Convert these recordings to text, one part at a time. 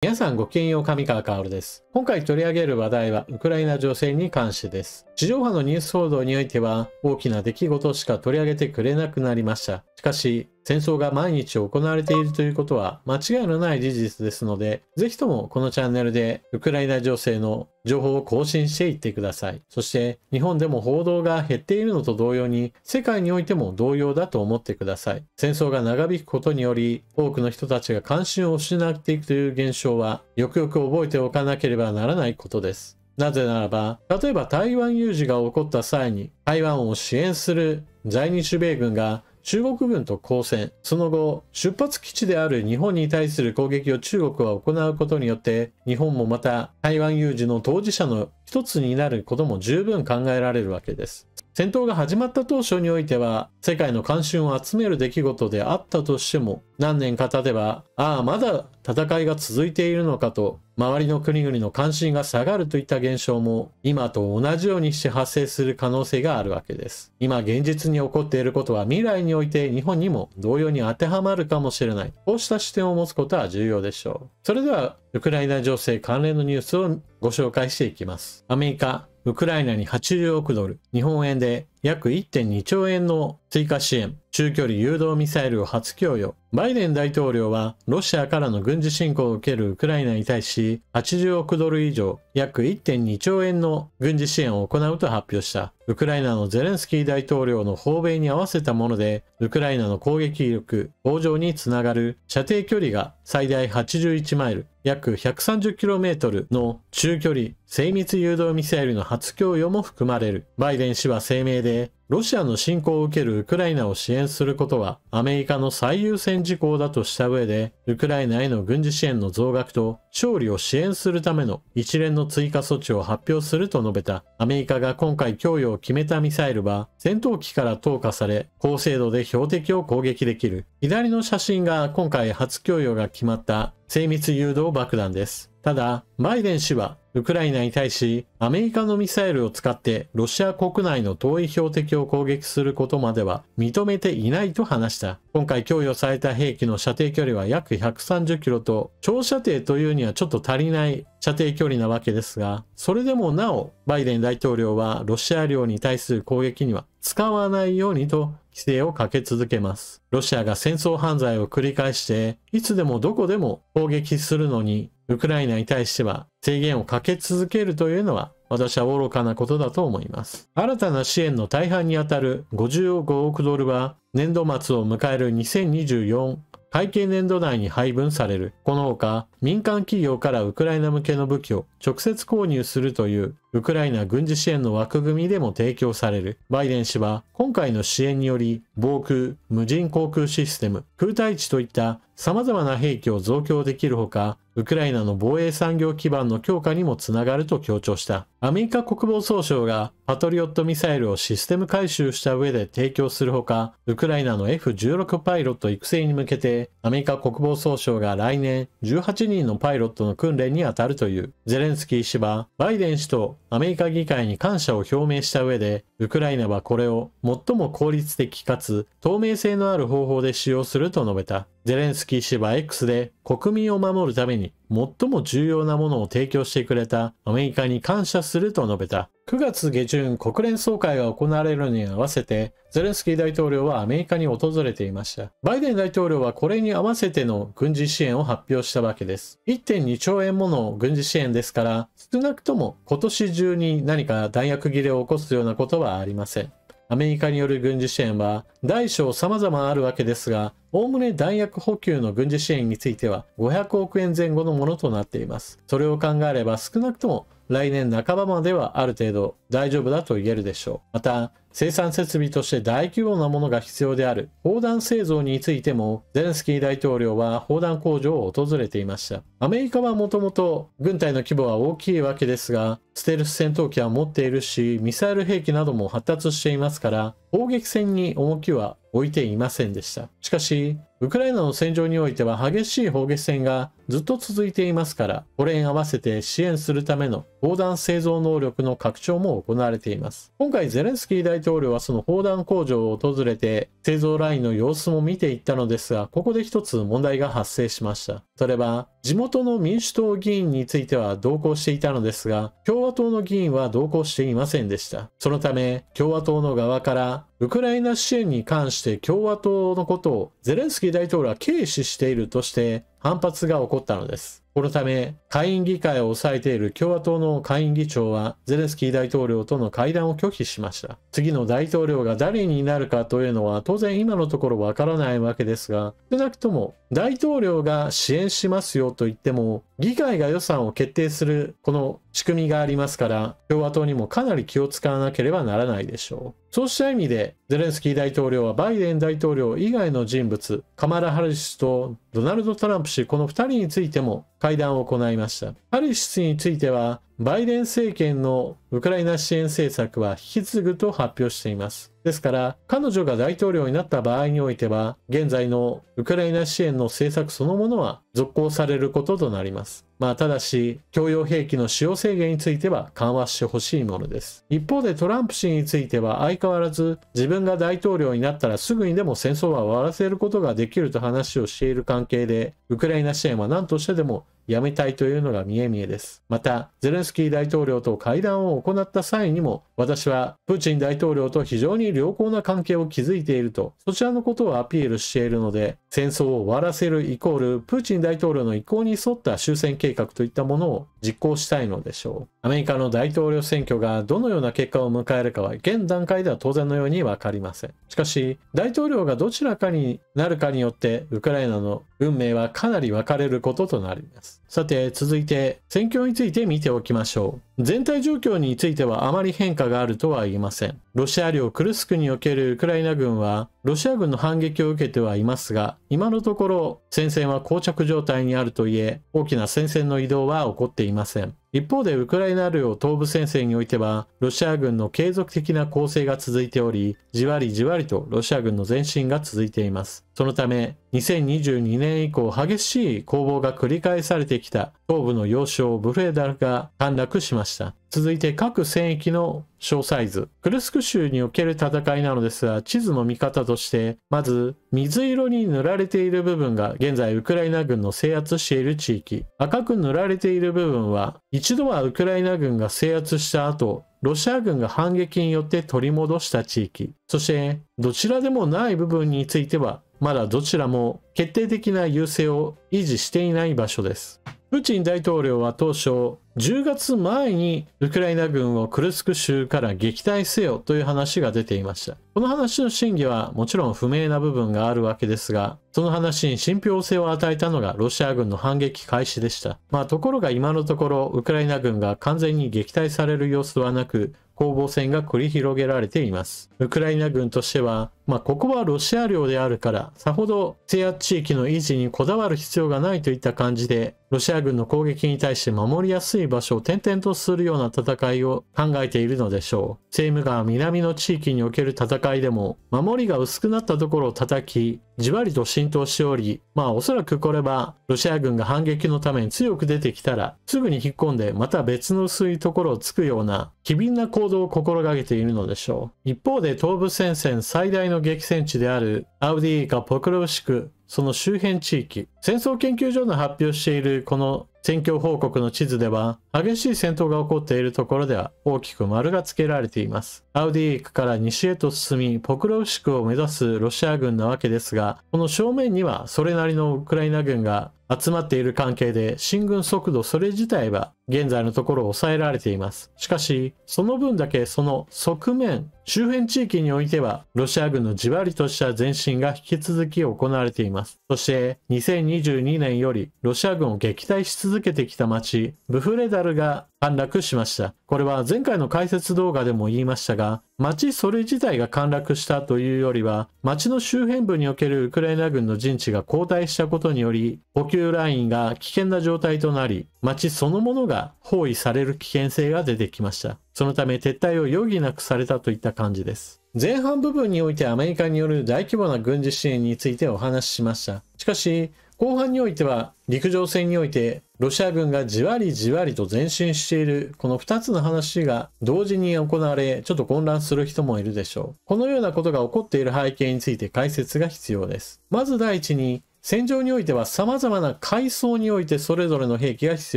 皆さんごきげんよう、上川薫です。今回取り上げる話題はウクライナ情勢に関してです。地上波のニュース報道においては大きな出来事しか取り上げてくれなくなりました。しかし、戦争が毎日行われているということは間違いのない事実ですので、ぜひともこのチャンネルでウクライナ情勢の情報を更新していってください。そして日本でも報道が減っているのと同様に世界においても同様だと思ってください。戦争が長引くことにより多くの人たちが関心を失っていくという現象はよくよく覚えておかなければならないことです。なぜならば、例えば台湾有事が起こった際に台湾を支援する在日米軍が中国軍と交戦、その後、出発基地である日本に対する攻撃を中国は行うことによって、日本もまた台湾有事の当事者の一つになることも十分考えられるわけです。戦闘が始まった当初においては、世界の関心を集める出来事であったとしても、何年か経てば、まだ戦いが続いているのかと、周りの国々の関心が下がるといった現象も、今と同じようにして発生する可能性があるわけです。今現実に起こっていることは未来において日本にも同様に当てはまるかもしれない。こうした視点を持つことは重要でしょう。それでは、ウクライナ情勢関連のニュースをご紹介していきます。アメリカ、ウクライナに80億ドル、日本円で約 1.2 兆円の追加支援、中距離誘導ミサイルを初供与。バイデン大統領はロシアからの軍事侵攻を受けるウクライナに対し80億ドル以上、約 1.2 兆円の軍事支援を行うと発表した。ウクライナのゼレンスキー大統領の訪米に合わせたもので、ウクライナの攻撃力向上につながる射程距離が最大81マイル、約 130km の中距離精密誘導ミサイルの初供与も含まれる。バイデン氏は声明で、ロシアの侵攻を受けるウクライナを支援することはアメリカの最優先事項だとした上で、ウクライナへの軍事支援の増額と勝利を支援するための一連の追加措置を発表すると述べた。アメリカが今回供与を決めたミサイルは戦闘機から投下され、高精度で標的を攻撃できる。左の写真が今回初供与が決まった精密誘導爆弾です。ただ、バイデン氏はウクライナに対しアメリカのミサイルを使ってロシア国内の遠い標的を攻撃することまでは認めていないと話した。今回供与された兵器の射程距離は約130キロと長射程というにはちょっと足りない射程距離なわけですが、それでもなおバイデン大統領はロシア領に対する攻撃には使わないようにと規制をかけ続けます。ロシアが戦争犯罪を繰り返していつでもどこでも攻撃するのにウクライナに対しては制限をかけ続けるというのは私は愚かなことだと思います。新たな支援の大半にあたる55億ドルは年度末を迎える2024会計年度内に配分される。このほか民間企業からウクライナ向けの武器を直接購入するというウクライナ軍事支援の枠組みでも提供される。バイデン氏は今回の支援により防空、無人航空システム、空対地といった様々な兵器を増強できるほか、ウクライナの防衛産業基盤の強化にもつながると強調した。アメリカ国防総省がパトリオットミサイルをシステム改修した上で提供するほか、ウクライナの F-16 パイロット育成に向けてアメリカ国防総省が来年18人のパイロットの訓練に当たるという。ゼレンスキー氏はバイデン氏とアメリカ議会に感謝を表明した上で、ウクライナはこれを最も効率的かつ透明性のある方法で使用すると述べた。ゼレンスキー氏は X で国民を守るために最も重要なものを提供してくれたアメリカに感謝すると述べた。9月下旬国連総会が行われるのに合わせてゼレンスキー大統領はアメリカに訪れていました。バイデン大統領はこれに合わせての軍事支援を発表したわけです。1.2 兆円もの軍事支援ですから、少なくとも今年中に何か弾薬切れを起こすようなことはありません。アメリカによる軍事支援は大小様々あるわけですが、おおむね弾薬補給の軍事支援については500億円前後のものとなっています。それを考えれば少なくとも来年半ばまではある程度大丈夫だと言えるでしょう。また、生産設備として大規模なものが必要である砲弾製造についても、ゼレンスキー大統領は砲弾工場を訪れていました。アメリカはもともと軍隊の規模は大きいわけですが、ステルス戦闘機は持っているし、ミサイル兵器なども発達していますから、砲撃戦に重きは置いていませんでした。しかし、ウクライナの戦場においては激しい砲撃戦がずっと続いていますから、これに合わせて支援するための砲弾製造能力の拡張も行われています。今回ゼレンスキー大統領はその砲弾工場を訪れて製造ラインの様子も見ていったのですが、ここで一つ問題が発生しました。それは地元の民主党議員については同行していたのですが、共和党の議員は同行していませんでした。そのため共和党の側からウクライナ支援に関して共和党のことをゼレンスキー大統領は軽視しているとして反発が起こったのです。このため下院議会を抑えている共和党の下院議長はゼレンスキー大統領との会談を拒否しました。次の大統領が誰になるかというのは当然今のところわからないわけですが、少なくとも大統領が支援しますよと言っても議会が予算を決定するこの仕組みがありますから、共和党にもかなり気を使わなければならないでしょう。そうした意味でゼレンスキー大統領はバイデン大統領以外の人物、カマラ・ハリスとドナルド・トランプ氏、この2人についても会談を行いました。ハリス氏についてはバイデン政権のウクライナ支援政策は引き継ぐと発表しています。ですから彼女が大統領になった場合においては現在のウクライナ支援の政策そのものは続行されることとなります。ただし供与兵器の使用制限については緩和してほしいものです。一方でトランプ氏については相変わらず自分が大統領になったらすぐにでも戦争は終わらせることができると話をしている関係で、ウクライナ支援は何としてでもやめたいというのが見え見えです。またゼレンスキー大統領と会談を行った際にも、私はプーチン大統領と非常に良好な関係を築いているとそちらのことをアピールしているので、戦争を終わらせるイコールプーチン大統領の意向に沿った終戦計画といったものを実行したいのでしょう。アメリカの大統領選挙がどのような結果を迎えるかは現段階では当然のように分かりません。しかし大統領がどちらかになるかによってウクライナの運命はかなり分かれることとなります。さて続いて戦況について見ておきましょう。全体状況についてはあまり変化があるとは言いません。ロシア領クルスクにおけるウクライナ軍はロシア軍の反撃を受けてはいますが、今のところ戦線は膠着状態にあるといえ、大きな戦線の移動は起こっていません。一方でウクライナ領東部戦線においてはロシア軍の継続的な攻勢が続いており、じわりじわりとロシア軍の前進が続いています。そのため2022年以降激しい攻防が繰り返されてきた東部の要衝ブフレダルが陥落しました。続いて各戦域の詳細図。クルスク州における戦いなのですが、地図の見方としてまず水色に塗られている部分が現在ウクライナ軍の制圧している地域、赤く塗られている部分は一度はウクライナ軍が制圧した後ロシア軍が反撃によって取り戻した地域、そしてどちらでもない部分についてはまだどちらも決定的な優勢を維持していない場所です。プーチン大統領は当初10月前にウクライナ軍をクルスク州から撃退せよという話が出ていました。この話の真偽はもちろん不明な部分があるわけですが、その話に信憑性を与えたのがロシア軍の反撃開始でした。ところが今のところウクライナ軍が完全に撃退される様子はなく、攻防戦が繰り広げられています。ウクライナ軍としては、ここはロシア領であるからさほど制圧地域の維持にこだわる必要がないといった感じで、ロシア軍の攻撃に対して守りやすい場所を転々とするような戦いを考えているのでしょう。セーム川南の地域における戦いでも守りが薄くなったところを叩きじわりと浸透しており、おそらくこれはロシア軍が反撃のために強く出てきたらすぐに引っ込んでまた別の薄いところを突くような機敏な行動を心がけているのでしょう。一方で東部戦線最大の激戦地であるアウディーカ・ポクロウシク、その周辺地域、戦争研究所の発表しているこの戦況報告の地図では激しい戦闘が起こっているところでは大きく丸がつけられています。アウディークから西へと進みポクロウシクを目指すロシア軍なわけですが、この正面にはそれなりのウクライナ軍が集まっている関係で進軍速度それ自体は現在のところ抑えられています。しかしその分だけその側面周辺地域においてはロシア軍のじわりとした前進が引き続き行われています。そして2022年よりロシア軍を撃退し続けてきた町ブフレダルが陥落しました。これは前回の解説動画でも言いましたが、町それ自体が陥落したというよりは町の周辺部におけるウクライナ軍の陣地が後退したことにより補給ラインが危険な状態となり、町そのものが包囲される危険性が出てきました。そのため撤退を余儀なくされたといった感じです。前半部分においてアメリカによる大規模な軍事支援についてお話ししました。しかし、後半においては陸上戦においてロシア軍がじわりじわりと前進しているこの2つの話が同時に行われ、ちょっと混乱する人もいるでしょう。このようなことが起こっている背景について解説が必要です。まず第一に、戦場においては様々な階層においてそれぞれの兵器が必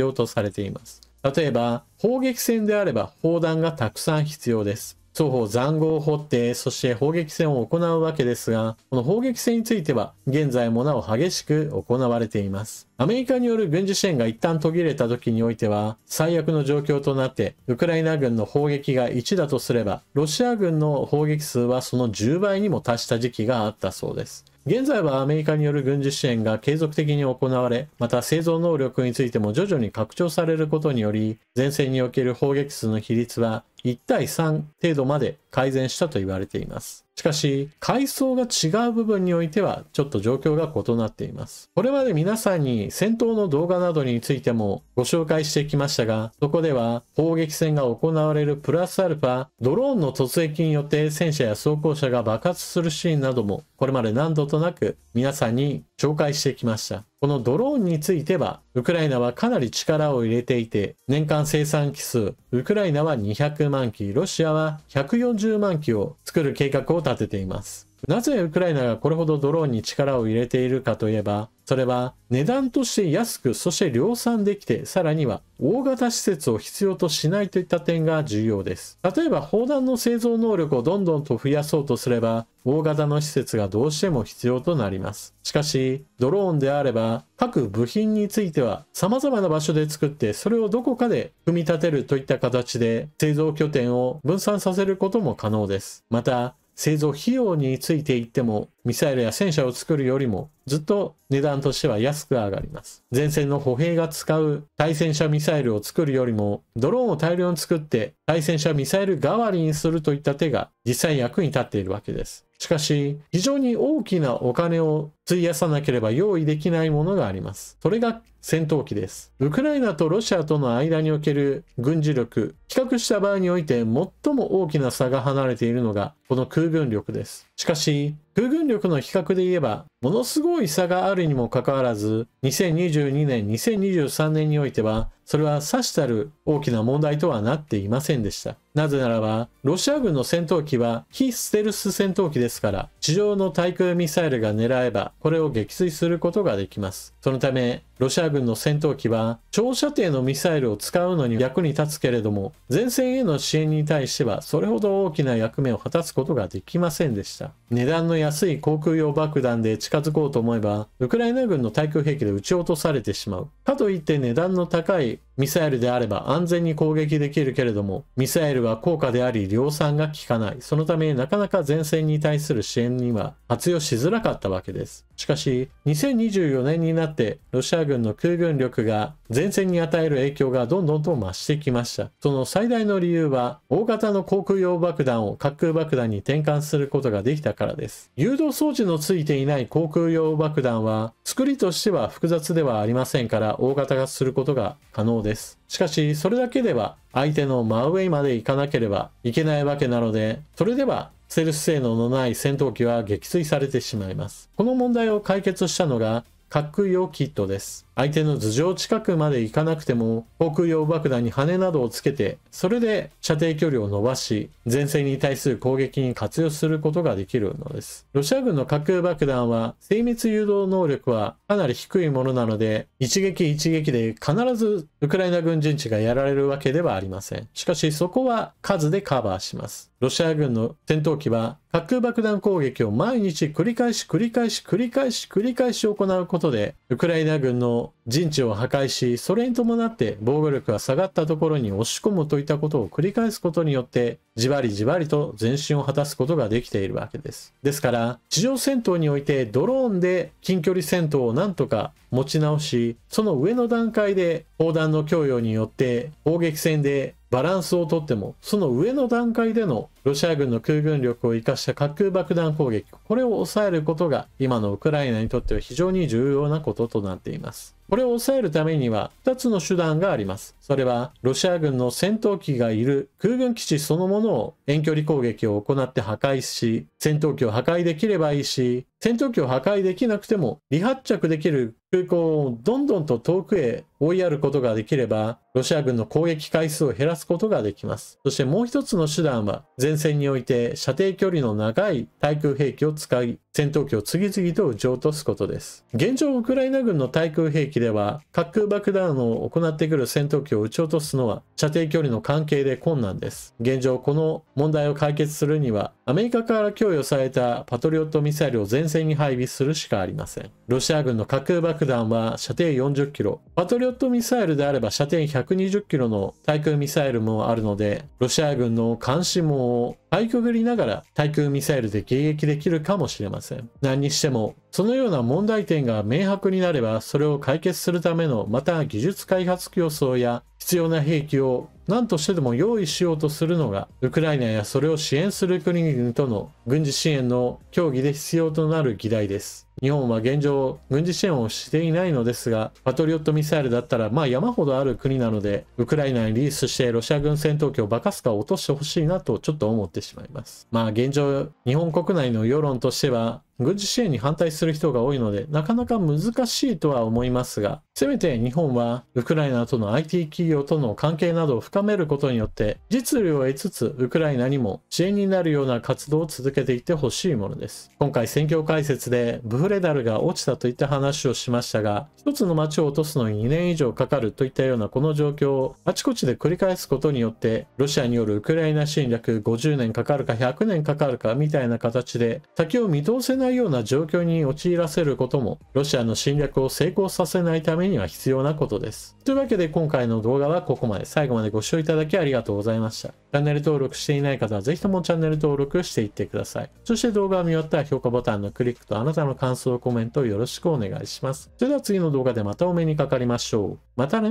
要とされています。例えば、砲撃戦であれば砲弾がたくさん必要です。双方塹壕を掘って、そして砲撃戦を行うわけですが、この砲撃戦については、現在もなお激しく行われています。アメリカによる軍事支援が一旦途切れた時においては、最悪の状況となって、ウクライナ軍の砲撃が1だとすれば、ロシア軍の砲撃数はその10倍にも達した時期があったそうです。現在はアメリカによる軍事支援が継続的に行われ、また製造能力についても徐々に拡張されることにより、前線における砲撃数の比率は1対3程度まで改善したと言われています。しかし、階層が違う部分においてはちょっと状況が異なっています。これまで皆さんに戦闘の動画などについてもご紹介してきましたが、そこでは砲撃戦が行われるプラスアルファ、ドローンの突撃によって戦車や装甲車が爆発するシーンなどもこれまで何度となく皆さんに紹介してきました。このドローンについては、ウクライナはかなり力を入れていて、年間生産機数、ウクライナは200万機、ロシアは140万機を作る計画を立てています。なぜウクライナがこれほどドローンに力を入れているかといえば、それは値段として安く、そして量産できて、さらには大型施設を必要としないといった点が重要です。例えば砲弾の製造能力をどんどんと増やそうとすれば、大型の施設がどうしても必要となります。しかし、ドローンであれば、各部品については様々な場所で作って、それをどこかで組み立てるといった形で製造拠点を分散させることも可能です。また、製造費用についていっても、ミサイルや戦車を作るよりもずっと値段としては安く上がります。前線の歩兵が使う対戦車ミサイルを作るよりも、ドローンを大量に作って対戦車ミサイル代わりにするといった手が実際に役に立っているわけです。しかし、非常に大きなお金を費やさなければ用意できないものがあります。それが戦闘機です。ウクライナとロシアとの間における軍事力、比較した場合において最も大きな差が離れているのがこの空軍力です。しかし、空軍力の比較で言えば、ものすごい差があるにもかかわらず、2022年、2023年においては、それはさしたる大きな問題とはなっていませんでした。なぜならば、ロシア軍の戦闘機は非ステルス戦闘機ですから、地上の対空ミサイルが狙えば、これを撃墜することができます。そのため、ロシア軍の戦闘機は、長射程のミサイルを使うのに役に立つけれども、前線への支援に対しては、それほど大きな役目を果たすことができませんでした。値段の安い航空用爆弾で近づこうと思えば、ウクライナ軍の対空兵器で撃ち落とされてしまう。かといって値段の高いミサイルであれば安全に攻撃できるけれども、ミサイルは高価であり量産が効かない。そのためなかなか前線に対する支援には活用しづらかったわけです。しかし、2024年になってロシア軍の空軍力が前線に与える影響がどんどんと増してきました。その最大の理由は、大型の航空用爆弾を滑空爆弾に転換することができたからです。誘導装置のついていない航空用爆弾は、作りとしては複雑ではありませんから大型化することが可能です。しかし、それだけでは相手の真上まで行かなければいけないわけなので、それではステルス性能のない戦闘機は撃墜されてしまいます。この問題を解決したのが滑空用キットです。相手の頭上近くまで行かなくても、航空用爆弾に羽などをつけて、それで射程距離を伸ばし、前線に対する攻撃に活用することができるのです。ロシア軍の滑空爆弾は、精密誘導能力はかなり低いものなので、一撃一撃で必ずウクライナ軍陣地がやられるわけではありません。しかしそこは数でカバーします。ロシア軍の戦闘機は、滑空爆弾攻撃を毎日繰り返し行うことで、ウクライナ軍の陣地を破壊し、それに伴って防御力が下がったところに押し込むといったことを繰り返すことによって、じわりじわりと前進を果たすことができているわけです。ですから、地上戦闘においてドローンで近距離戦闘をなんとか持ち直し、その上の段階で砲弾の供与によって砲撃戦でバランスをとっても、その上の段階でのロシア軍の空軍力を生かした滑空爆弾攻撃、これを抑えることが今のウクライナにとっては非常に重要なこととなっています。これを抑えるためには2つの手段があります。それはロシア軍の戦闘機がいる空軍基地そのものを遠距離攻撃を行って破壊し、戦闘機を破壊できればいいし、戦闘機を破壊できなくても離発着できる空港をどんどんと遠くへ追いやることができれば、ロシア軍の攻撃回数を減らすことができます。そしてもう一つの手段は、前線において射程距離の長い対空兵器を使い、戦闘機を次々と撃ち落とすことです。現状、ウクライナ軍の対空兵器では、滑空爆弾を行ってくる戦闘機を撃ち落とすのは、射程距離の関係で困難です。現状、この問題を解決するには、アメリカから供与されたパトリオットミサイルを前線に配備するしかありません。ロシア軍の滑空爆弾は射程40キロ、パトリオットミサイルであれば射程120キロの対空ミサイルもあるので、ロシア軍の監視網をかいくぐりながら対空ミサイルで迎撃できるかもしれません。何にしても、そのような問題点が明白になれば、それを解決するためのまた技術開発競争や必要な兵器を何としてでも用意しようとするのが、ウクライナやそれを支援する国々との軍事支援の協議で必要となる議題です。日本は現状、軍事支援をしていないのですが、パトリオットミサイルだったら山ほどある国なので、ウクライナにリースしてロシア軍戦闘機をバカスカ落としてほしいなとちょっと思ってしまいます。現状、日本国内の世論としては、軍事支援に反対する人が多いので、なかなか難しいとは思いますが、せめて日本はウクライナとの IT 企業との関係などを深めることによって、実利を得つつウクライナにも支援になるような活動を続けていってほしいものです。今回戦況解説でブフレダルが落ちたといった話をしましたが、一つの町を落とすのに2年以上かかるといったようなこの状況をあちこちで繰り返すことによって、ロシアによるウクライナ侵略50年かかるか100年かかるかみたいな形で先を見通せないような状況に陥らせることも、ロシアの侵略を成功させないためには必要なことです。というわけで今回の動画はここまで。最後までご視聴いただきありがとうございました。チャンネル登録していない方はぜひともチャンネル登録していってください。そして動画を見終わったら評価ボタンのクリックとあなたの感想、コメントをよろしくお願いします。それでは次の動画でまたお目にかかりましょう。またね。